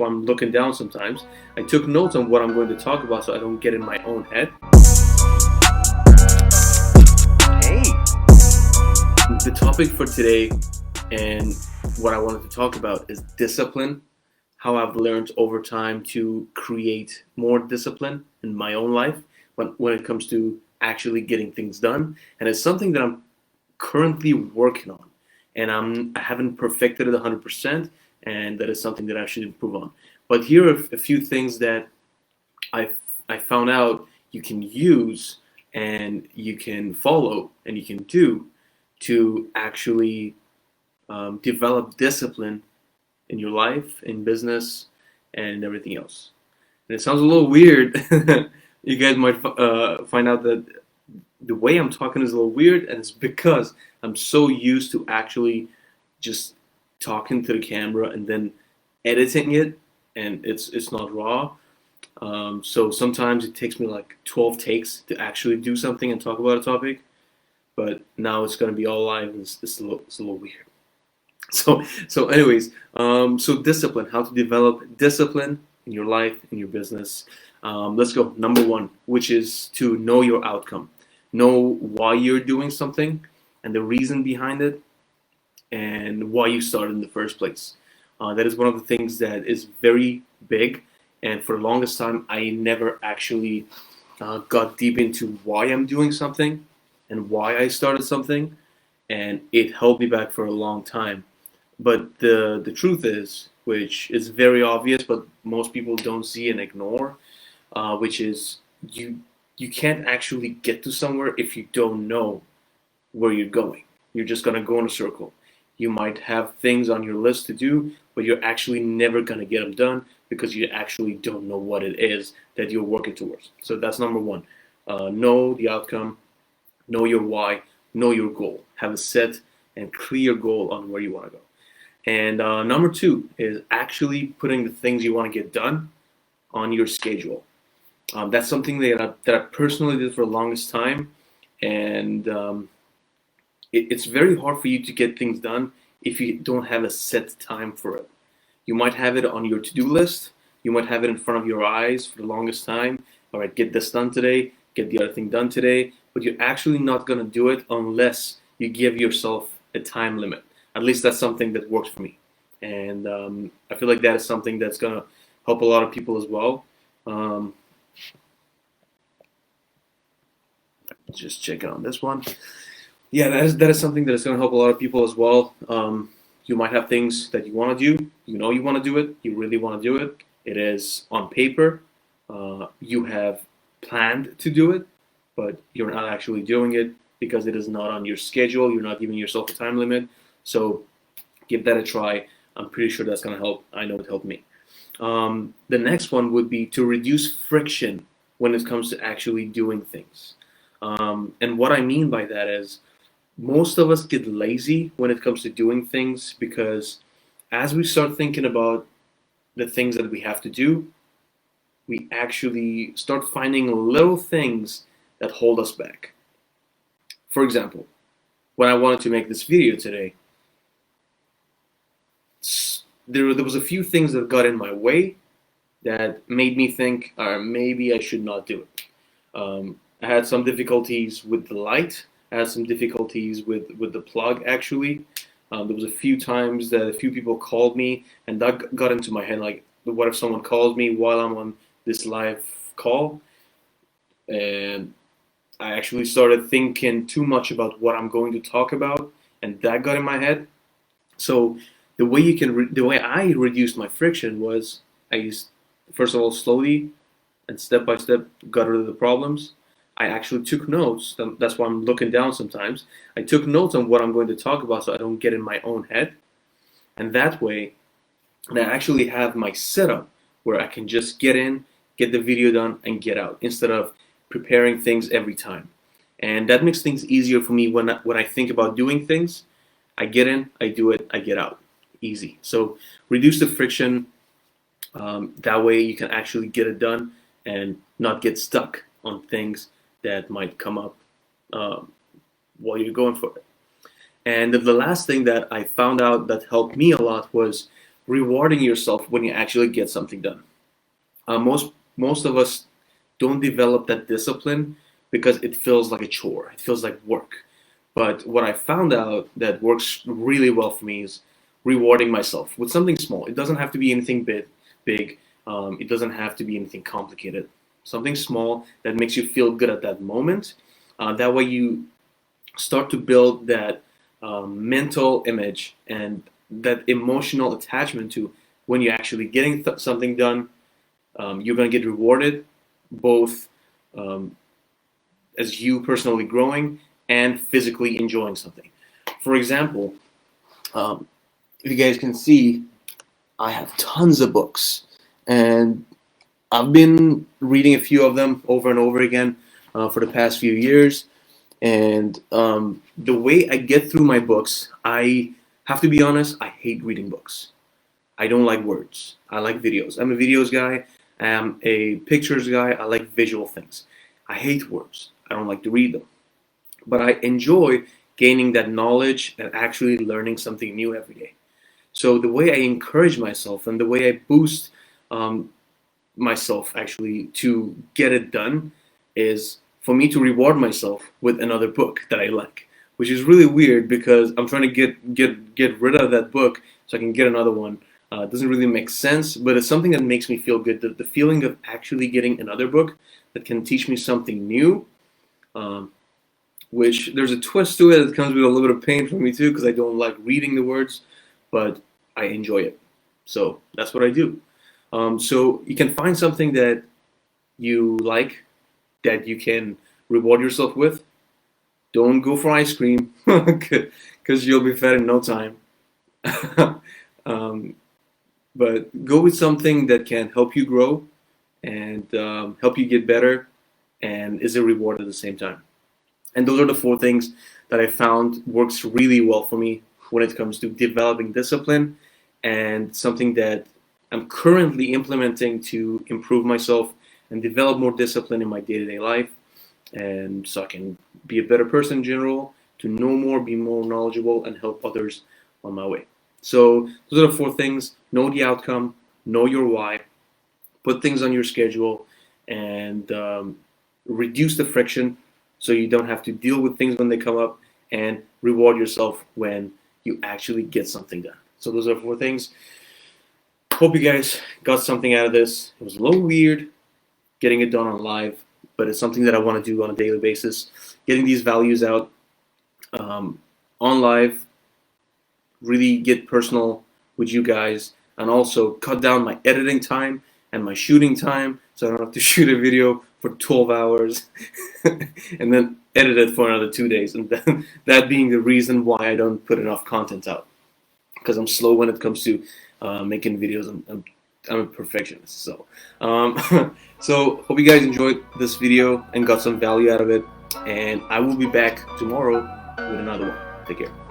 why I'm looking down sometimes. I took notes on what I'm going to talk about so I don't get in my own head. Hey, The topic for today and what I wanted to talk about is discipline, how I've learned over time to create more discipline in my own life when it comes to actually getting things done. And it's something that I'm currently working on. And I haven't perfected it 100%, and that is something that I should improve on. But here are a few things that I I found out you can use and you can follow and you can do to actually develop discipline in your life, in business, and everything else. And it sounds a little weird. You guys might find out that the way I'm talking is a little weird, and it's because I'm so used to actually just talking to the camera and then editing it, and it's not raw. So sometimes it takes me like 12 takes to actually do something and talk about a topic, but now it's gonna be all live, and it's a little weird. Anyways, so discipline, how to develop discipline in your life, in your business. Let's go. Number one, which is to know your outcome, know why you're doing something, and the reason behind it, and why you started in the first place. That is one of the things that is very big, and for the longest time, I never actually got deep into why I'm doing something and why I started something, and it held me back for a long time. But the truth is, which is very obvious, but most people don't see and ignore, which is you can't actually get to somewhere if you don't know where you're going. You're just gonna go in a circle. You might have things on your list to do, but you're actually never gonna get them done because you actually don't know what it is that you're working towards. So that's number one. Know the outcome, know your why, know your goal. Have a set and clear goal on where you want to go. And number two is actually putting the things you want to get done on your schedule. That's something that I personally did for the longest time, and it's very hard for you to get things done if you don't have a set time for it. You might have it on your to-do list, you might have it in front of your eyes for the longest time. All right, get this done today, get the other thing done today, but you're actually not going to do it unless you give yourself a time limit. At least that's something that works for me. And I feel like that is something that's going to help a lot of people as well. Um, just check it on this one. Yeah, that is something that is going to help a lot of people as well. You might have things that you want to do. You know you want to do it. You really want to do it. It is on paper. You have planned to do it, but you're not actually doing it because it is not on your schedule. You're not giving yourself a time limit. So give that a try. I'm pretty sure that's going to help. I know it helped me. The next one would be to reduce friction when it comes to actually doing things. And what I mean by that is most of us get lazy when it comes to doing things because as we start thinking about the things that we have to do, we actually start finding little things that hold us back. For example, when I wanted to make this video today, there was a few things that got in my way that made me think, maybe I should not do it. I had some difficulties with the light. I had some difficulties with the plug actually. There was a few times that a few people called me, and that got into my head like, what if someone calls me while I'm on this live call? And I actually started thinking too much about what I'm going to talk about, and that got in my head. So the way I reduced my friction was I used first of all slowly and step by step got rid of the problems. I actually took notes. That's why I'm looking down sometimes. I took notes on what I'm going to talk about so I don't get in my own head, and that way, I actually have my setup where I can just get in, get the video done, and get out instead of preparing things every time. And that makes things easier for me when I think about doing things. I get in, I do it, I get out. Easy. So reduce the friction. That way you can actually get it done and not get stuck on things that might come up while you're going for it. And the last thing that I found out that helped me a lot was rewarding yourself when you actually get something done. Most of us don't develop that discipline because it feels like a chore. It feels like work. But what I found out that works really well for me is rewarding myself with something small. It doesn't have to be anything big. It doesn't have to be anything complicated. Something small that makes you feel good at that moment. That way you start to build that mental image and that emotional attachment to when you're actually getting something done. You're going to get rewarded both as you personally growing and physically enjoying something. For example, if you guys can see, I have tons of books, and I've been reading a few of them over and over again for the past few years. And the way I get through my books, I have to be honest, I hate reading books. I don't like words. I like videos. I'm a videos guy. I'm a pictures guy. I like visual things. I hate words. I don't like to read them. But I enjoy gaining that knowledge and actually learning something new every day. So the way I encourage myself and the way I boost myself actually to get it done is for me to reward myself with another book that I like, which is really weird because I'm trying to get rid of that book so I can get another one. It doesn't really make sense, but it's something that makes me feel good. The feeling of actually getting another book that can teach me something new, which there's a twist to it that comes with a little bit of pain for me too because I don't like reading the words, but I enjoy it. So that's what I do. So you can find something that you like that you can reward yourself with. Don't go for ice cream because you'll be fat in no time. But go with something that can help you grow and help you get better and is a reward at the same time. And those are the 4 things that I found works really well for me when it comes to developing discipline, and something that I'm currently implementing to improve myself and develop more discipline in my day-to-day life, and so I can be a better person in general, to know more, be more knowledgeable, and help others on my way. So those are the 4 things. Know the outcome, know your why, put things on your schedule, and reduce the friction so you don't have to deal with things when they come up, and reward yourself when you actually get something done. So those are 4 things. Hope you guys got something out of this. It was a little weird getting it done on live, but it's something that I want to do on a daily basis. Getting these values out on live, really get personal with you guys, and also cut down my editing time and my shooting time so I don't have to shoot a video for 12 hours and then edit it for another 2 days, and then that being the reason why I don't put enough content out, because I'm slow when it comes to making videos. I'm a perfectionist. So so hope you guys enjoyed this video and got some value out of it, and I will be back tomorrow with another one. Take care.